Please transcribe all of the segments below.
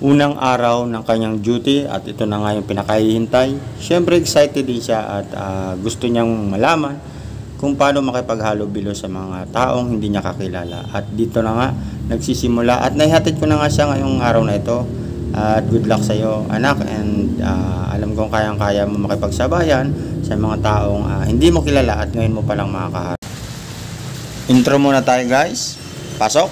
unang araw ng kanyang duty at ito na nga yung pinakahihintay. Siyempre excited din siya at gusto niyang malaman kung paano makipaghalubilo sa mga taong hindi niya kakilala. At dito na nga nagsisimula at naihatid ko na nga siya ngayong araw na ito. At good luck sa iyo anak, and alam kong kayang-kaya mo makipagsabayan sa mga taong hindi mo kilala at ngayon mo palang makakaharap. Intro muna tayo guys. Pasok!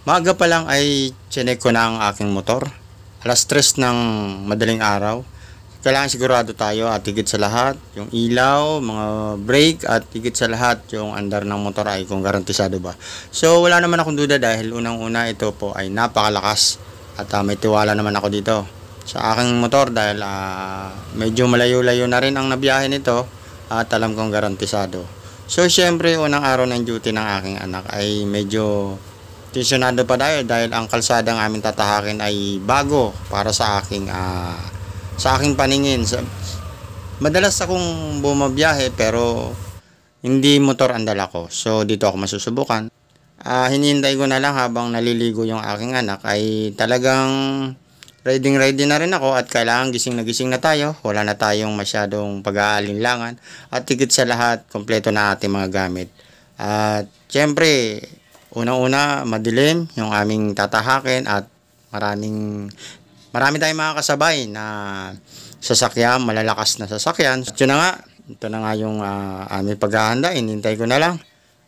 Maaga pa lang ay chinek ko na ang aking motor. Alas 3 ng madaling araw. Kailangan sigurado tayo at higit sa lahat yung ilaw, mga brake at higit sa lahat yung andar ng motor ay kung garantisado ba. So wala naman akong duda dahil unang-una ito po ay napakalakas at may tiwala naman ako dito sa aking motor dahil medyo malayo-layo na rin ang nabiyahe nito at alam kong garantisado. So syempre unang araw ng duty ng aking anak ay medyo tensyonado pa dahil ang kalsada ng aming tatahakin ay bago para sa aking paningin. Madalas akong bumabiyahe pero hindi motor ang dala ko. So dito ako masusubukan. Hinihintay ko na lang habang naliligo yung aking anak ay talagang ready na rin ako at kailangan gising na tayo. Wala na tayong masyadong pag-aalinlangan at higit sa lahat kompleto na ating mga gamit. At syempre unang-una, madilim yung aming tatahakin at marami tayong mga kasabay na sasakyan, malalakas na sasakyan. Ito na nga yung aming paghahanda. Inintay ko na lang.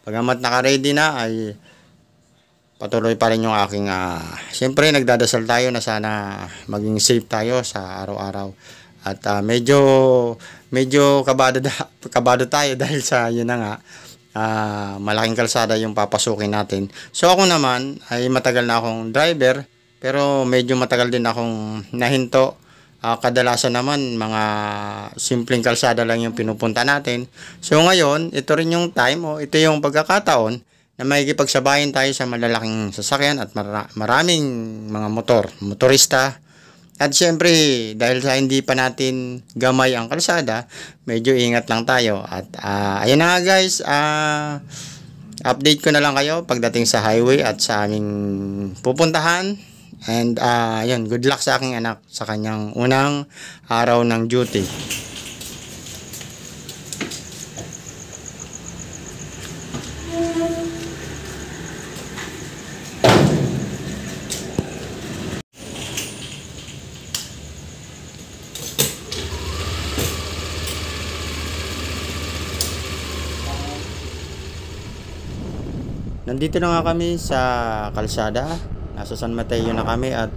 Pagamat naka-ready na ay patuloy pa rin yung aking siyempre nagdadasal tayo na sana maging safe tayo sa araw-araw. At medyo kabado tayo dahil sa yun na nga. Malaking kalsada yung papasukin natin. So ako naman ay matagal na akong driver pero medyo matagal din akong nahinto. Kadalasan naman mga simpleng kalsada lang yung pinupunta natin. So ngayon ito rin yung time ito yung pagkakataon na makikipagsabayan tayo sa malalaking sasakyan at maraming mga motorista. At syempre, dahil sa hindi pa natin gamay ang kalsada, medyo ingat lang tayo. At ayun na nga guys, update ko na lang kayo pagdating sa highway at sa aming pupuntahan. And ayun, good luck sa aking anak sa kanyang unang araw ng duty. Nandito na nga kami sa kalsada. Nasa San Mateo na kami at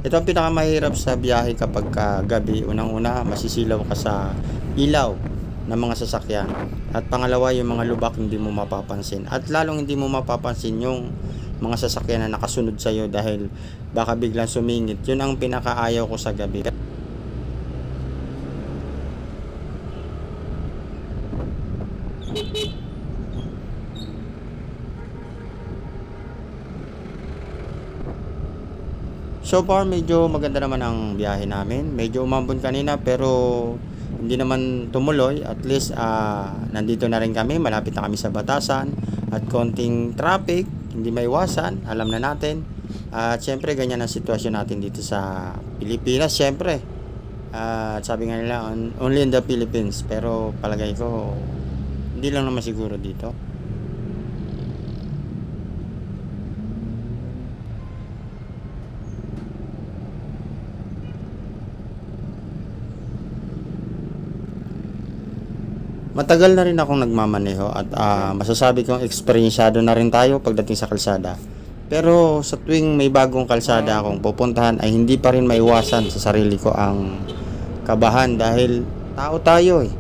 ito ang pinakamahirap sa biyahe kapag gabi. Unang-una, masisilaw ka sa ilaw ng mga sasakyan. At pangalawa, yung mga lubak hindi mo mapapansin. At lalong hindi mo mapapansin yung mga sasakyan na nakasunod sa iyo dahil baka biglang sumingit. Yun ang pinakaayaw ko sa gabi. So far, medyo maganda naman ang biyahe namin. Medyo umambon kanina pero hindi naman tumuloy. At least nandito na rin kami. Malapit na kami sa batasan. At konting traffic, hindi maiwasan. Alam na natin. At syempre, ganyan ang sitwasyon natin dito sa Pilipinas. Syempre, at sabi nga nila, only in the Philippines. Pero palagay ko, hindi lang naman siguro dito. Matagal na rin akong nagmamaneho at masasabi kong eksperyensyado na rin tayo pagdating sa kalsada. Pero sa tuwing may bagong kalsada akong pupuntahan ay hindi pa rin maiwasan sa sarili ko ang kabahan dahil tao tayo eh.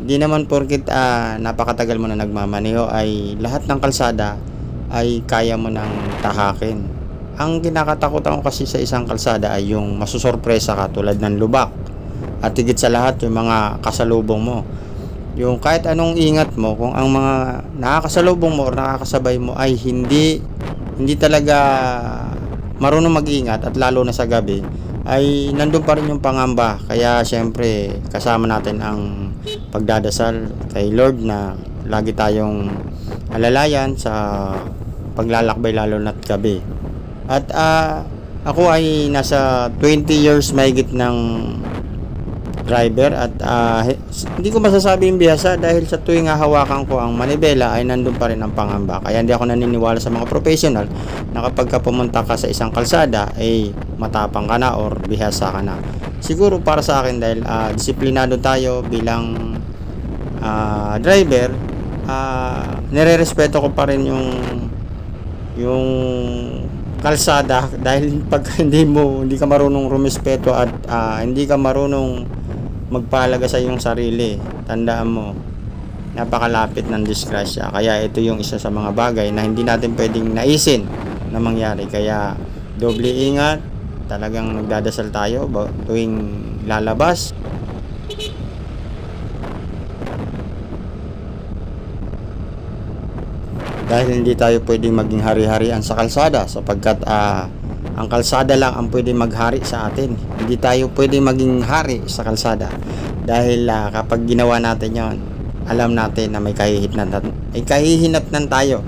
Hindi naman porket napakatagal mo na nagmamaneho ay lahat ng kalsada ay kaya mo nang tahakin. Ang kinakatakutan ko kasi sa isang kalsada ay yung masusorpresa ka tulad ng lubak at higit sa lahat yung mga kasalubong mo. Yung kahit anong ingat mo, kung ang mga nakakasalubong mo o nakakasabay mo ay hindi talaga marunong mag-ingat at lalo na sa gabi, ay nandun pa rin yung pangamba. Kaya syempre kasama natin ang pagdadasal kay Lord na lagi tayong alalayan sa paglalakbay lalo na't gabi. At ako ay nasa 20 years mahigit ng driver at hindi ko masasabing bihasa dahil sa tuwing hawakan ko ang manibela ay nandun pa rin ang pangamba. Kaya hindi ako naniniwala sa mga professional na kapag ka pumunta ka sa isang kalsada ay matapang ka na or bihasa ka na. Siguro para sa akin dahil disiplinado tayo bilang driver, nire-respeto ko pa rin yung kalsada dahil pag hindi ka marunong rumespeto at hindi ka marunong magpahalaga sa iyong sarili, tandaan mo napakalapit ng disgrasya. Kaya ito yung isa sa mga bagay na hindi natin pwedeng naisin na mangyari. Kaya doble ingat, talagang nagdadasal tayo tuwing lalabas. Dahil hindi tayo pwedeng maging hari-harian sa kalsada sapagkat ang kalsada lang ang pwedeng maghari sa atin. Hindi tayo pwedeng maging hari sa kalsada dahil kapag ginawa natin yon, alam natin na may kahihinatnan tayo.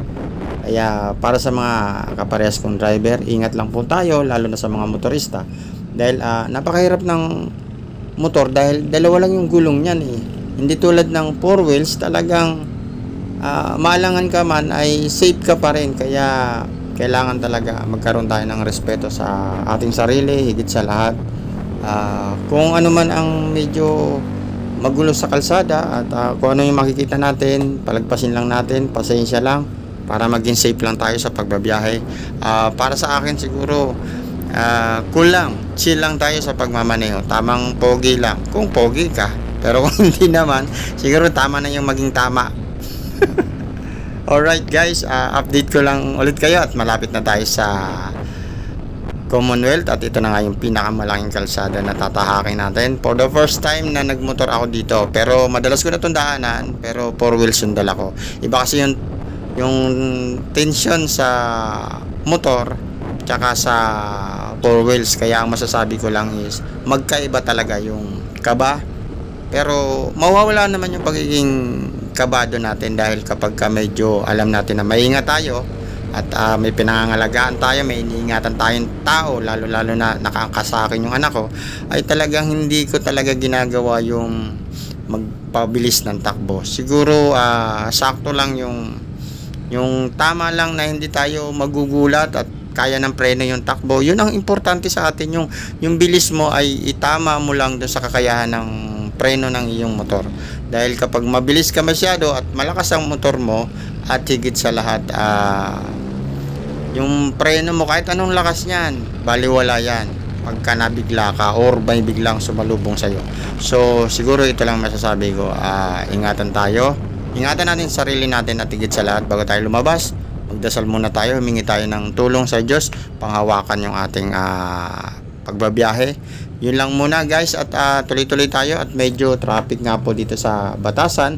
Kaya para sa mga kaparehas kong driver, ingat lang po tayo lalo na sa mga motorista dahil napakahirap ng motor dahil dalawa lang yung gulong niyan eh. Hindi tulad ng 4 wheels, talagang maalangan ka man ay safe ka pa rin. Kaya kailangan talaga magkaroon tayo ng respeto sa ating sarili, higit sa lahat. Kung ano man ang medyo magulo sa kalsada at kung ano yung makikita natin, palagpasin lang natin, pasensya lang para maging safe lang tayo sa pagbabiyahe. Para sa akin siguro cool lang, chill lang tayo sa pagmamaneho, tamang pogi lang kung pogi ka, pero kung hindi naman siguro tama na yung maging tama. Alright guys, update ko lang ulit kayo at malapit na tayo sa Commonwealth at ito na nga yung pinakamalaking kalsada na tatahakin natin. For the first time na nagmotor ako dito, pero madalas ko na itong daanan, pero 4 wheels yung dala ko. Iba kasi yung tension sa motor tsaka sa 4 wheels, kaya ang masasabi ko lang is magkaiba talaga yung kaba, pero mawawala naman yung pagiging kabado natin dahil kapag medyo alam natin na maingat tayo at may pinangangalagaan tayo, may iniingatan tayong tao, lalo na nakaangkas sa akin yung anak ko, ay talagang hindi ko talaga ginagawa yung magpabilis ng takbo. Siguro sakto lang yung tama lang na hindi tayo magugulat at kaya ng preno yung takbo. Yun ang importante sa atin, yung bilis mo ay itama mo lang doon sa kakayahan ng preno ng iyong motor. Dahil kapag mabilis ka masyado at malakas ang motor mo at higit sa lahat yung preno mo kahit anong lakas niyan, baliwala yan pagka nabigla ka or may biglang sumalubong sa'yo. So siguro ito lang masasabi ko, ingatan tayo, ingatan natin sarili natin at higit sa lahat bago tayo lumabas, magdasal muna tayo, humingi tayo ng tulong sa Diyos, panghawakan yung ating pagbabiyahe. Yun lang muna guys at tuloy-tuloy tayo at medyo traffic nga po dito sa Batasan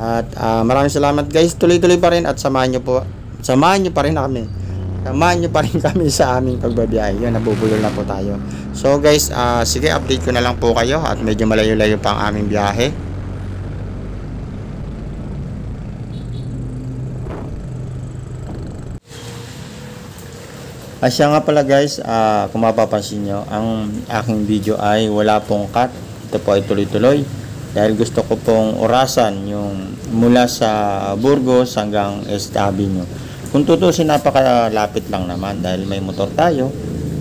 at maraming salamat guys, tuloy-tuloy pa rin at samahan nyo pa rin kami sa aming pagbabiyahe. Yun, nabubulol na po tayo. So guys, sige, update ko na lang po kayo at medyo malayo-layo pa ang aming biyahe. Asya nga pala guys, kung mapapansin nyo, ang aking video ay wala pong cut. Ito po ay tuloy-tuloy dahil gusto ko pong orasan yung mula sa Burgos hanggang East Avenue. Kung tutusin, napakalapit lang naman dahil may motor tayo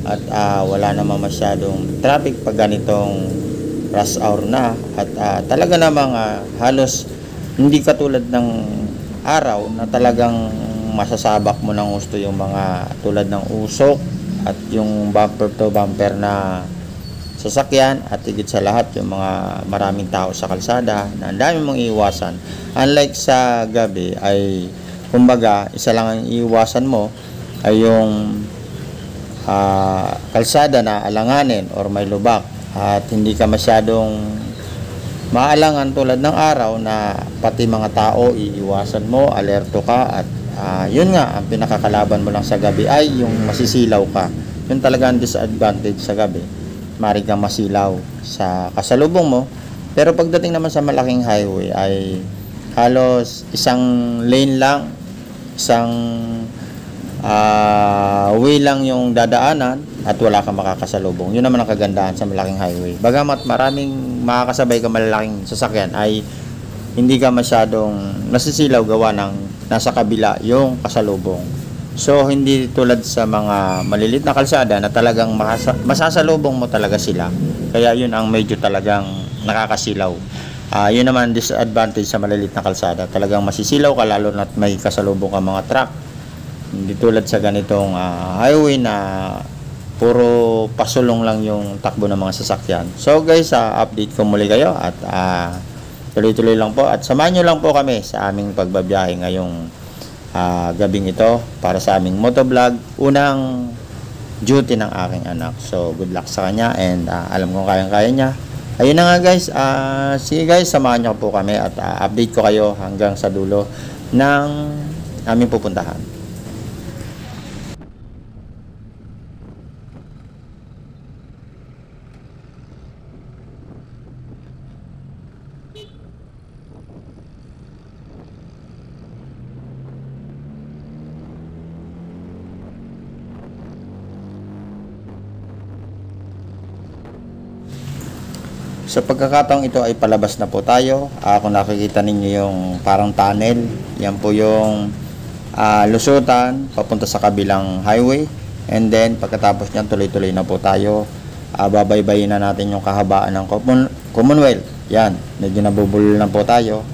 at wala naman masyadong traffic pag ganitong rush hour na at talaga namang halos hindi katulad ng araw na talagang masasabak mo ng gusto yung mga tulad ng usok at yung bumper to bumper na sasakyan at higit sa lahat yung mga maraming tao sa kalsada na ang dami mong iiwasan. Unlike sa gabi ay kumbaga isa lang ang iiwasan mo ay yung kalsada na alanganin or may lubak at hindi ka masyadong maalangan tulad ng araw na pati mga tao iiwasan mo, alerto ka at yun nga, ang pinakakalaban mo lang sa gabi ay yung masisilaw ka. Yun talaga ang disadvantage sa gabi. Mari kang masilaw sa kasalubong mo. Pero pagdating naman sa malaking highway ay halos isang lane lang, isang way lang yung dadaanan at wala kang makakasalubong. Yun naman ang kagandahan sa malaking highway. Bagamat maraming makakasabay ka malalaking sasakyan, ay hindi ka masyadong nasisilaw gawa ng nasa kabila yung kasalubong. So hindi tulad sa mga malilit na kalsada na talagang masasalubong mo talaga sila. Kaya yun ang medyo talagang nakakasilaw. Yun naman disadvantage sa malilit na kalsada. Talagang masisilaw ka lalo na't may kasalubong ka mga truck. Hindi tulad sa ganitong highway na puro pasulong lang yung takbo ng mga sasakyan. So guys, update ko muli kayo at tuloy-tuloy lang po at samahan nyo lang po kami sa aming pagbabiyahe ngayong gabing ito para sa aming motovlog. Unang duty ng aking anak. So good luck sa kanya and alam kong kayang-kaya niya. Ayun na nga guys, sige guys, samahan nyo po kami at update ko kayo hanggang sa dulo ng aming pupuntahan. Sa pagkakataong ito ay palabas na po tayo. Kung nakikita ninyo yung parang tunnel, yan po yung lusutan papunta sa kabilang highway. And then pagkatapos niyan tuloy-tuloy na po tayo. Babaybayin na natin yung kahabaan ng Commonwealth. Yan, medyo nabubulol na po tayo.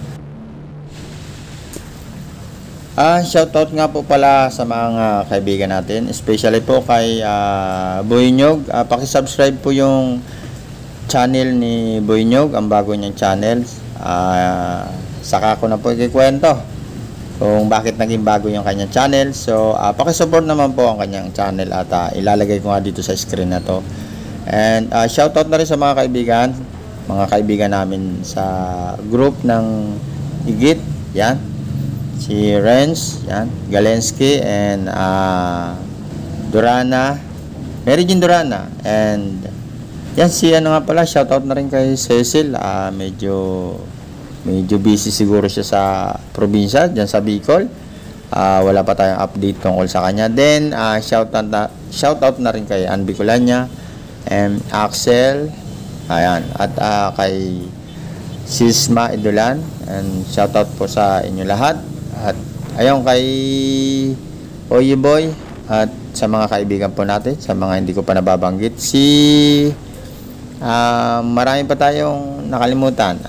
Shoutout nga po pala sa mga kaibigan natin, especially po kay Boy Nyog. Paki-subscribe po yung channel ni Boy Nyog, ang bago niyang channel. Saka ko na po ikikwento kung bakit naging bago yung kanyang channel. So pakisupport naman po ang kanyang channel at ilalagay ko nga dito sa screen na to. And shoutout na rin sa mga kaibigan namin sa group ng Igit. Yan, si Renz, yan, Galensky and Durana, Mary Jean Durana, and yan si ano nga pala, shoutout na rin kay Cecil. Medyo busy siguro siya sa probinsya diyan sa Bicol. Wala pa tayong update tungkol sa kanya. Then shoutout na rin kay Ann Bicolania and Axel. Ayan, at kay Sisma Idolan, and shoutout po sa inyo lahat. At ayun kay Oye Boy at sa mga kaibigan po natin, sa mga hindi ko pa nababanggit, marami pa tayong nakalimutan.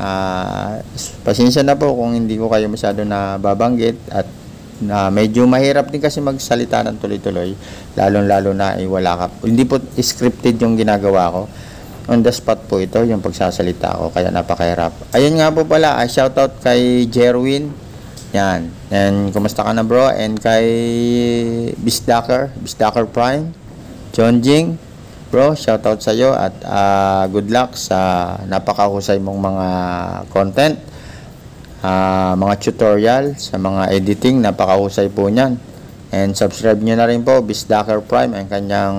Pasensya na po kung hindi ko kayo masyado nababanggit at medyo mahirap din kasi magsalita ng tuloy-tuloy, lalong-lalo na wala ka. Hindi po scripted yung ginagawa ko. On the spot po ito yung pagsasalita ko, kaya napakahirap. Ayun nga po pala, shoutout kay Jerwin. Yan. And kumusta ka na bro? And kay Bisdaker Prime, John Jing. Bro, shoutout sa iyo at good luck sa napakahusay mong mga content, mga tutorial, sa mga editing, napakahusay po niyan. And subscribe niyo na rin po Bisdaker Prime ang kanyang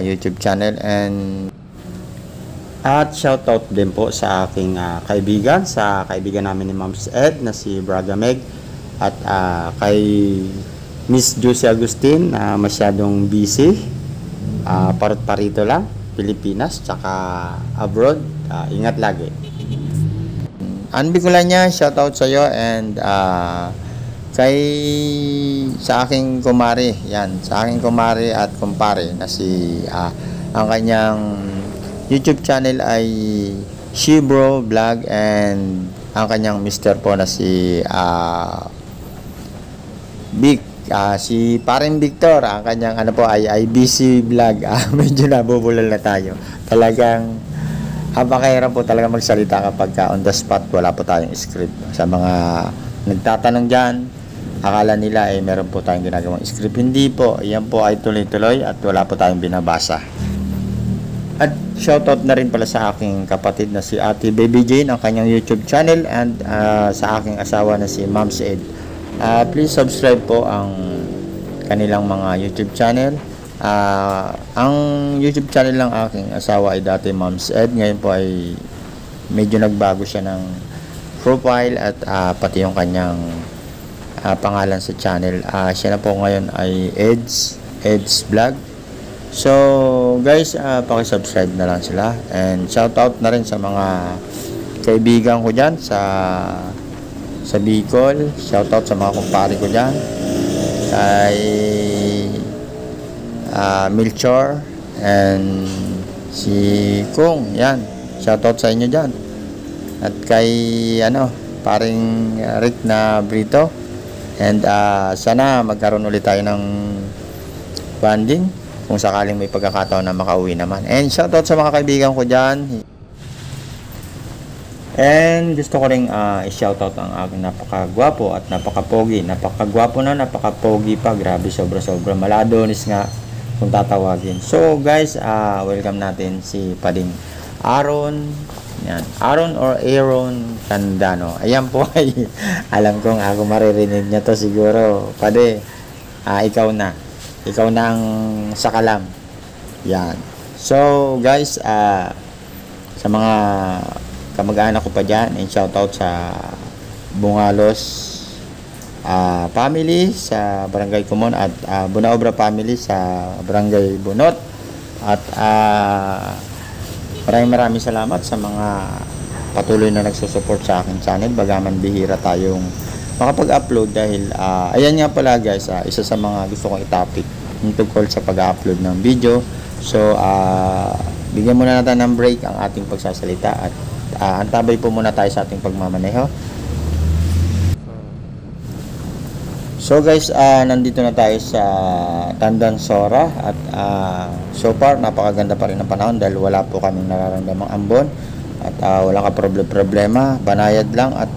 YouTube channel. And at shoutout din po sa aking kaibigan, sa kaibigan namin ni Moms Ed na si Braga Meg, at kay Miss Josie Agustin, masyadong busy. Parito lang, Pilipinas, tsaka abroad. Ingat lagi. Ann Bicolania, shoutout sa iyo. And sa aking kumari, yan, sa aking kumari at kumpare na si ang kanyang YouTube channel ay Shibro Vlog, and ang kanyang mister po na si Vic, si Paring Victor, ang kanyang ano po ay IBC Vlog. Medyo nabubulol na tayo. Talagang napakahirap po talaga magsalita kapag on the spot, wala po tayong script. Sa mga nagtatanong dyan, akala nila meron po tayong ginagawang script. Hindi po, yan po ay tuloy-tuloy at wala po tayong binabasa. At shoutout na rin pala sa aking kapatid na si Ate Baby Jane, ang kanyang YouTube channel, and sa aking asawa na si Moms Ed. Please subscribe po ang kanilang mga YouTube channel. Ang YouTube channel ng aking asawa ay dati Moms Ed, ngayon po ay medyo nagbago siya ng profile at pati yung kanyang pangalan sa channel. Siya na po ngayon ay Eds Vlog. So guys, paki-subscribe na lang sila, and shout out na rin sa mga kaibigan ko dyan sa Bicol. Shout out sa mga kumpare ko dyan kay Milchor and si Kung, yan, shout out sa inyo dyan, at kay paring Rick na Brito, and sana magkaroon ulit tayo ng banding kung sakaling may pagkakataon na makauwi naman. And shout out sa mga kaibigan ko dyan. And gusto ko ring i-shoutout ang aking napakagwapo at napakapogi. Napakagwapo na, napakapogi pa. Grabe, sobra-sobra. Maladonis nga kung tatawagin. So guys, welcome natin si Pading Aaron. Yan. Aaron or Aaron Candano. Ayan po ay alam kong ako maririnig niya to siguro. Pade, ikaw na. Ikaw na ang sakalam. Yan. So guys, sa mga kamag-anak ko pa dyan, and shoutout sa Bungalos family sa Barangay Kumon, at Bunaobra family sa Barangay Bunot, at maraming salamat sa mga patuloy na nagsusupport sa aking channel, bagaman bihira tayong makapag-upload dahil ayan nga pala guys, isa sa mga gusto kong i-topic yung tungkol sa pag-upload ng video. So bigyan muna natin ng break ang ating pagsasalita at antabay po muna tayo sa ating pagmamaneho. So guys, nandito na tayo sa Tandansora, at so far napakaganda pa rin ng panahon dahil wala po kaming nararamdamang ambon, at wala ka problema, banayad lang, at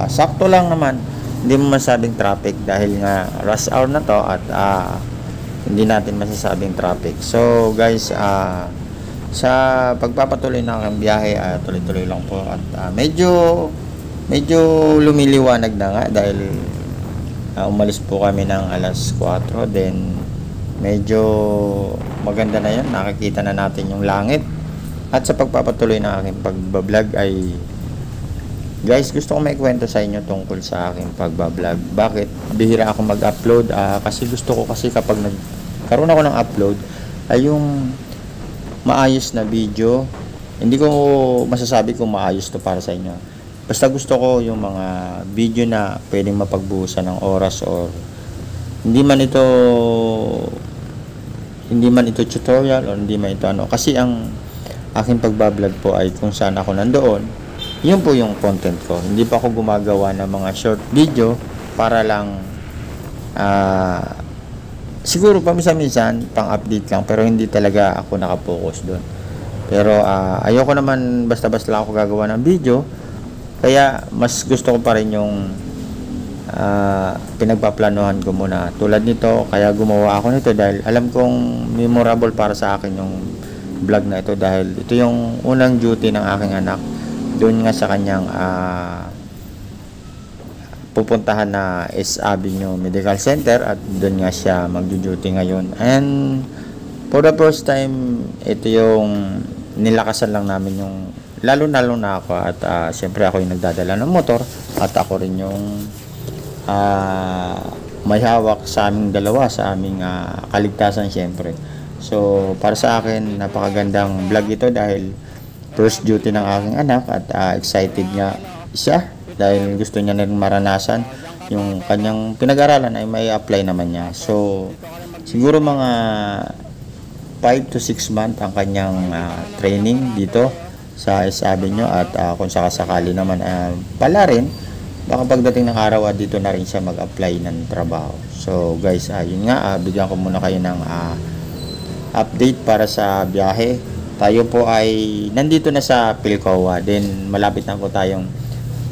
sakto lang naman, hindi mo masabing traffic dahil nga rush hour na to, at hindi natin masasabing traffic. So guys, sa pagpapatuloy ng aking biyahe, tuloy-tuloy lang po, at medyo lumiliwanag na nga dahil umalis po kami ng alas 4, then medyo maganda na yan, nakikita na natin yung langit. At sa pagpapatuloy ng aking pagbablog ay guys, gusto ko maikwento sa inyo tungkol sa aking pagbablog. Bakit bihira ako mag-upload? Kasi gusto ko kasi kapag nagkaroon ako ng upload ay yung maayos na video. Hindi ko masasabi kung maayos to para sa inyo, basta gusto ko yung mga video na pwedeng mapagbuhusan ng oras, or hindi man ito tutorial, or hindi man ito kasi ang aking pagbablog po ay kung saan ako nandoon, yun po yung content ko. Hindi pa ako gumagawa ng mga short video para lang siguro paminsan-minsan pang-update lang, pero hindi talaga ako nakapokus doon. Pero ayoko naman basta-basta lang ako gagawa ng video, kaya mas gusto ko pa rin yung pinagpaplanuhan ko muna. Tulad nito, kaya gumawa ako nito dahil alam kong memorable para sa akin yung vlog na ito, dahil ito yung unang duty ng aking anak doon nga sa kanyang pupuntahan na S Avenue Medical Center, at doon nga siya magdu-duty ngayon. And for the first time, ito yung nilakasan lang namin yung lalo na ako, at siyempre ako yung nagdadala ng motor, at ako rin yung may hawak sa aming dalawa, sa aming kaligtasan siyempre. So para sa akin, napakagandang vlog ito dahil first duty ng aking anak, at excited nga siya dahil gusto niya na maranasan yung kanyang pinag-aralan ay may apply naman niya. So siguro mga 5 to 6 months ang kanyang training dito sa S Avenue, at kung sakasakali naman pala rin, baka pagdating ng araw dito na rin siya mag-apply ng trabaho. So guys, yun nga, bigyan ko muna kayo ng update para sa biyahe. Tayo po ay nandito na sa Pilcoa, then malapit na po tayong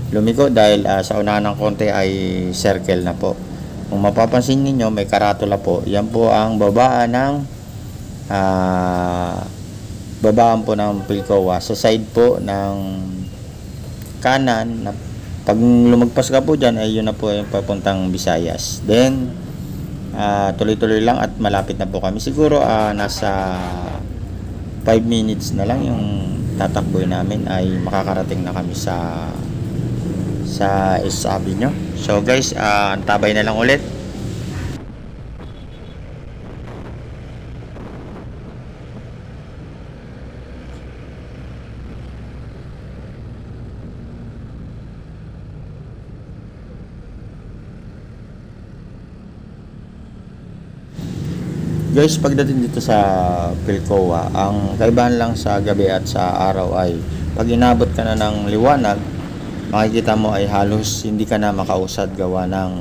lumiko dahil sa unahan ng konti ay circle na po. Kung mapapansin niyo, may karatula po, yan po ang babaan ng babaan po ng Pilcoa. Sa side po ng kanan, na pag lumagpas ka po dyan, ay yun na po yung papuntang Visayas. Then tuloy-tuloy lang at malapit na po kami. Siguro nasa 5 minutes na lang yung tatakboy namin, ay makakarating na kami sa sa isabi nyo. So guys, antabay na lang ulit. Guys, pagdating dito sa Pilcoa, ang kaibahan lang sa gabi at sa araw ay pag inabot ka na ng liwanag, makikita mo ay halos hindi ka na makausad gawa ng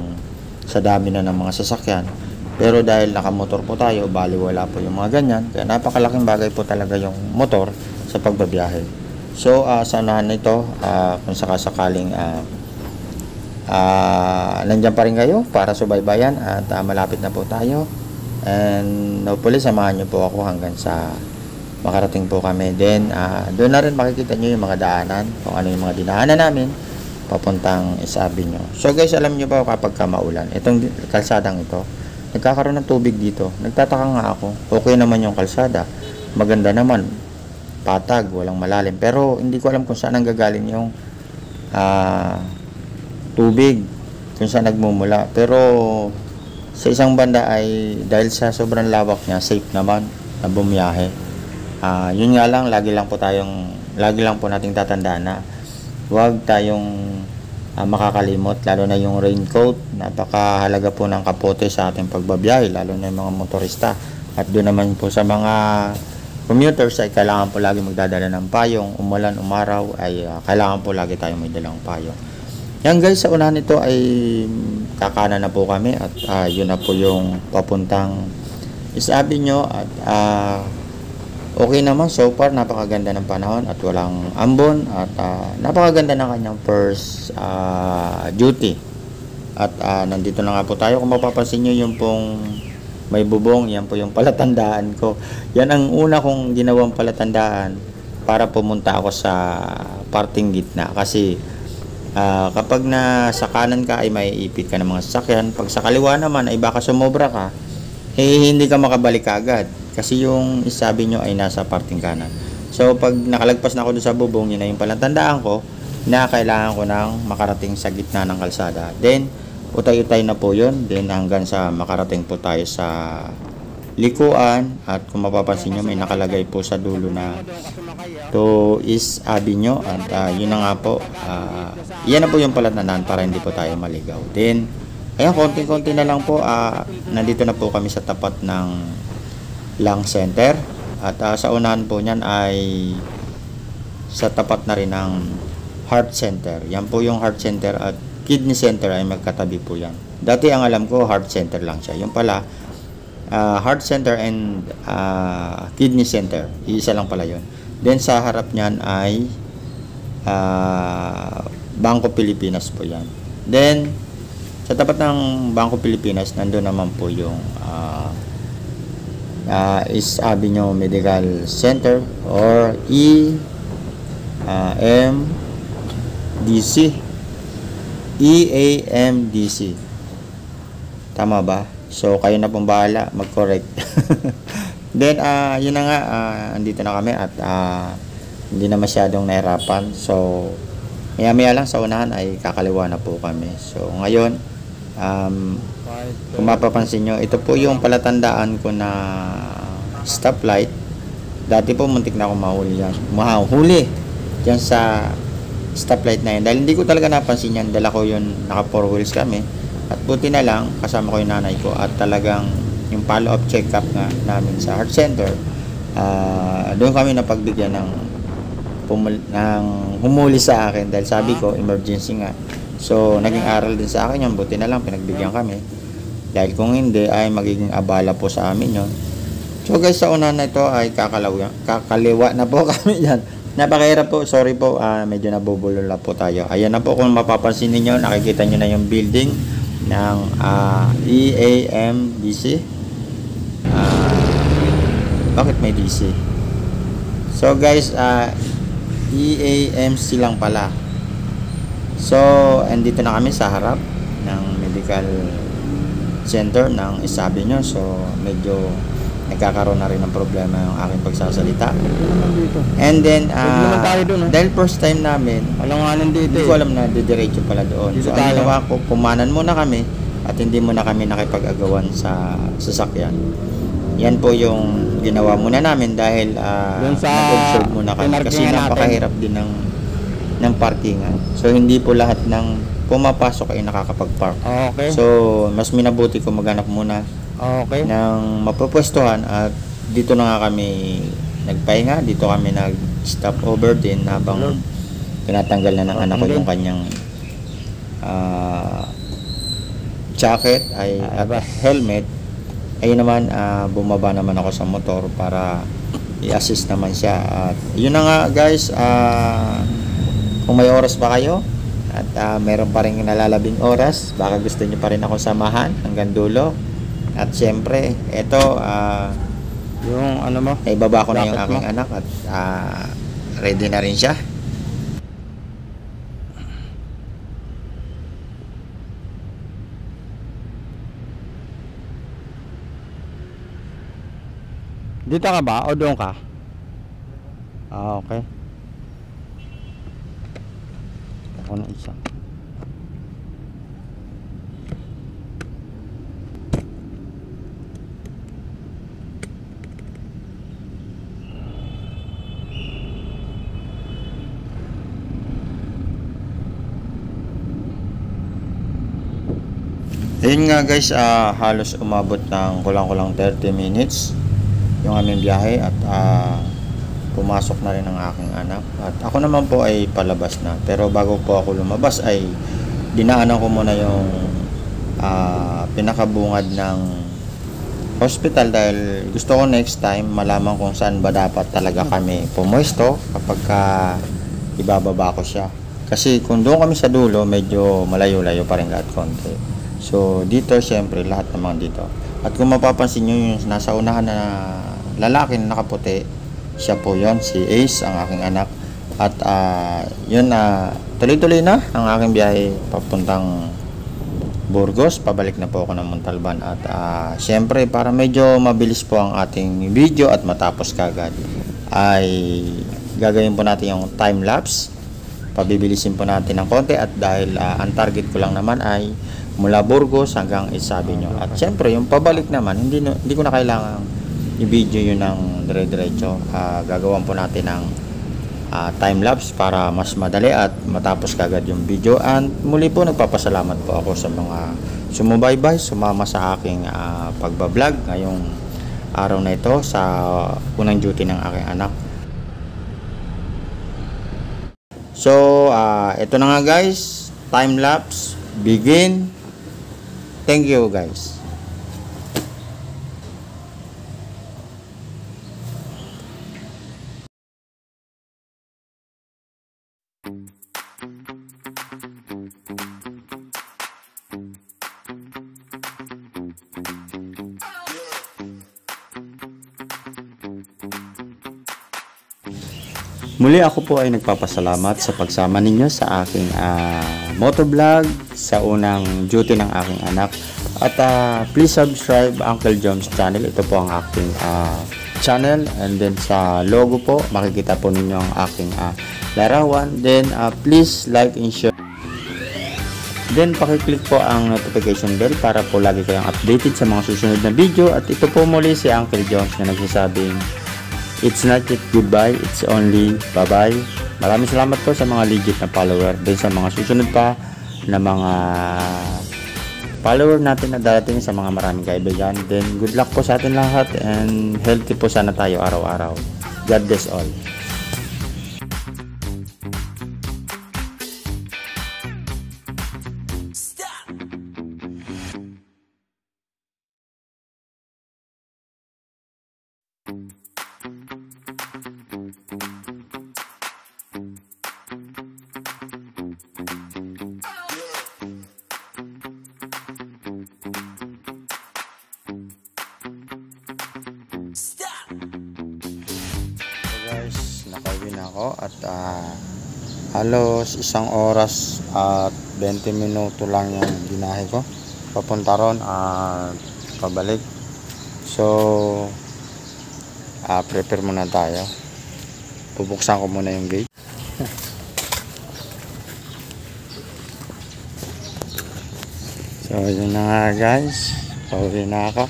sa dami na ng mga sasakyan. Pero dahil nakamotor po tayo, bali wala po yung mga ganyan, kaya napakalaking bagay po talaga yung motor sa pagbabiyahe. So sa unahan nito, kung sakasakaling nandyan pa rin kayo para subaybayan at malapit na po tayo. And hopefully samahan nyo po ako hanggang sa makarating po kami. Then doon na rin makikita nyo yung mga daanan, kung ano yung mga dinaanan namin papuntang isabi nyo. So guys, alam nyo ba kapag maulan, itong kalsadang ito, nagkakaroon ng tubig dito. Nagtataka nga ako, okay naman yung kalsada, maganda naman, patag, walang malalim, pero hindi ko alam kung saan nanggagaling yung tubig, kung saan nagmumula. Pero sa isang banda ay dahil sa sobrang lawak niya, safe naman na bumiyahe. Yun nga lang, lagi lang po nating tatandaan na huwag tayong makakalimot, lalo na yung raincoat. Napakahalaga po ng kapote sa ating pagbabiyahe, lalo na yung mga motorista. At doon naman po sa mga commuters ay kailangan po lagi magdadala ng payong. Umulan, umaraw ay kailangan po lagi tayong may dalang payong. Yan guys, sa unahan nito ay kakanan na po kami at yun na po yung papuntang isabi nyo. At okay naman so far, napakaganda ng panahon at walang ambon at napakaganda ng kanyang first duty. At nandito na nga po tayo. Kung mapapansin nyo yung pong may bubong, yan po yung palatandaan ko. Yan ang una kong ginawang palatandaan para pumunta ako sa parting gitna, kasi kapag sa kanan ka ay may ipit ka ng mga sasakyan, pag sa kaliwa naman ay baka sumobra ka, hindi ka makabalik agad kasi yung isabi nyo ay nasa parting kanan. So pag nakalagpas na ako dun sa bubong, yun na yung palatandaan ko na kailangan ko nang makarating sa gitna ng kalsada. Then utay-utay na po yun, then hanggang sa makarating po tayo sa likuan. At kung mapapansin nyo, may nakalagay po sa dulo na to is Avenue. At yun na nga po, yan na po yung palatandaan para hindi po tayo maligaw. Then ayan, konti-konti na lang po, nandito na po kami sa tapat ng Lung Center. At sa unahan po nyan ay sa tapat na rin ng Heart Center. Yan po yung Heart Center at Kidney Center ay magkatabi po yan. Dati ang alam ko Heart Center lang siya. Yung pala Heart Center and Kidney Center, iisa lang pala yun. Then sa harap nyan ay Bangko Pilipinas po yan. Then sa tapat ng Bangko Pilipinas, nandun naman po yung is Avenue Medical Center or EAMDC. Tama ba? So kayo na pong bahala mag-correct. Then yun na nga, andito na kami at hindi na masyadong nahirapan. So maya lang sa unahan ay kakaliwa na po kami. So ngayon, kung mapapansin nyo, ito po yung palatandaan ko na stoplight. Dati po muntik na akong mahuli dyan sa stoplight na yun, dahil hindi ko talaga napansin yan. Dala ko yun, naka 4 wheels kami, at buti na lang kasama ko yung nanay ko at talagang yung follow-up check-up nga namin sa Heart Center, doon kami napagbigyan ng humuli sa akin, dahil sabi ko emergency nga. So naging aral din sa akin yun, buti na lang pinagbigyan kami, dahil kung hindi ay magiging abala po sa amin yun. So guys, sa una na ito ay kakaliwa na po kami yan. Napakahirap po, sorry po, medyo nabubulol po tayo. Ayan na po, kung mapapansin niyo, nakikita niyo na yung building ng EAMDC. Bakit may DC? So guys, EAMC lang pala. So andito na kami sa harap ng medical center ng isabi nyo. So medyo nagkakaroon na rin ng problema yung aking pagsasalita. Dito. And then, Pwede naman tayo dun, oh. dahil first time namin, Alanganan dito hindi ko alam na didiretso pala doon. Dito So, ang tayo. ginawa ko, kumanan muna kami at hindi muna kami nakipag-agawan sa sasakyan. Yan po yung ginawa muna namin dahil Doon sa nag-observe muna kami kasi pinarkingan natin. napakahirap din ng parkingan. So, hindi po lahat ng pumapasok ay nakakapag-park. Okay. So, mas minabuti ko maghanap muna Okay. ng mapupwestuhan at dito na nga kami nagpahinga, dito kami nag-stop over din habang tinatanggal na ng anak ko yung kanyang jacket at helmet. Ayun naman, bumaba naman ako sa motor para i-assist naman siya. At yun na nga guys, kung may oras ba kayo at meron pa rin nalalabing oras, baka gusto nyo pa rin ako samahan hanggang dulo. At syempre, ito, Yung ano mo? naibaba ko na yung Jacket aking mo? anak at ready na rin siya. Dito ka ba o doon ka? Okay. Ako na isa. Ayun nga guys, halos umabot ng kulang-kulang 30 minutes yung aming biyahe at pumasok na rin ang aking anak. At ako naman po ay palabas na. Pero bago po ako lumabas ay dinaanan ko muna yung pinakabungad ng hospital dahil gusto ko next time malaman kung saan ba dapat talaga kami pumuesto kapag ibababa ko siya. Kasi kung doon kami sa dulo, medyo malayo-layo pa rin at konti. So, dito, syempre, lahat naman dito. At kung mapapansin nyo, yung nasa unahan na lalaki na nakaputi, siya po yon, si Ace, ang aking anak. At, yun na, tuloy-tuloy na ang aking biyahe papuntang Burgos. Pabalik na po ako ng Montalban. At, syempre, para medyo mabilis po ang ating video at matapos kagad, ay gagawin po natin yung time-lapse. Pabibilisin po natin ng konti at dahil ang target ko lang naman ay mula Burgos hanggang Isabino. At syempre, yung pabalik naman, hindi ko na kailangan i-video yun ng dire-diretso. Gagawan po natin ng time-lapse para mas madali at matapos kagad yung video. And muli po, nagpapasalamat po ako sa mga sumubaybay, sumama sa aking pagbablog ngayong araw na ito sa unang duty ng aking anak. So, ito na nga guys, time-lapse, begin. Thank you guys. Muli ako po ay nagpapasalamat sa pagsama ninyo sa aking motovlog sa unang duty ng aking anak. At please subscribe Uncle John's channel. Ito po ang aking channel. And then sa logo po, makikita po ninyo ang aking larawan. Then please like and share. Then pakiclick po ang notification bell para po lagi kayong updated sa mga susunod na video. At ito po muli si Uncle John's na nagsasabing, it's not yet goodbye, it's only bye-bye. Maraming salamat po sa mga legit na follower. Then sa mga susunod pa na mga follower natin na darating sa mga maraming kaibigan. Then good luck po sa atin lahat and healthy po sana tayo araw-araw. God bless all. Guys, nakauwi na ako at halos 1 oras at 20 minuto lang yung binahe ko papunta ron at pabalik. So prepare muna tayo. Bubuksan ko muna yung gate. So yun na nga guys, pauwi na ako.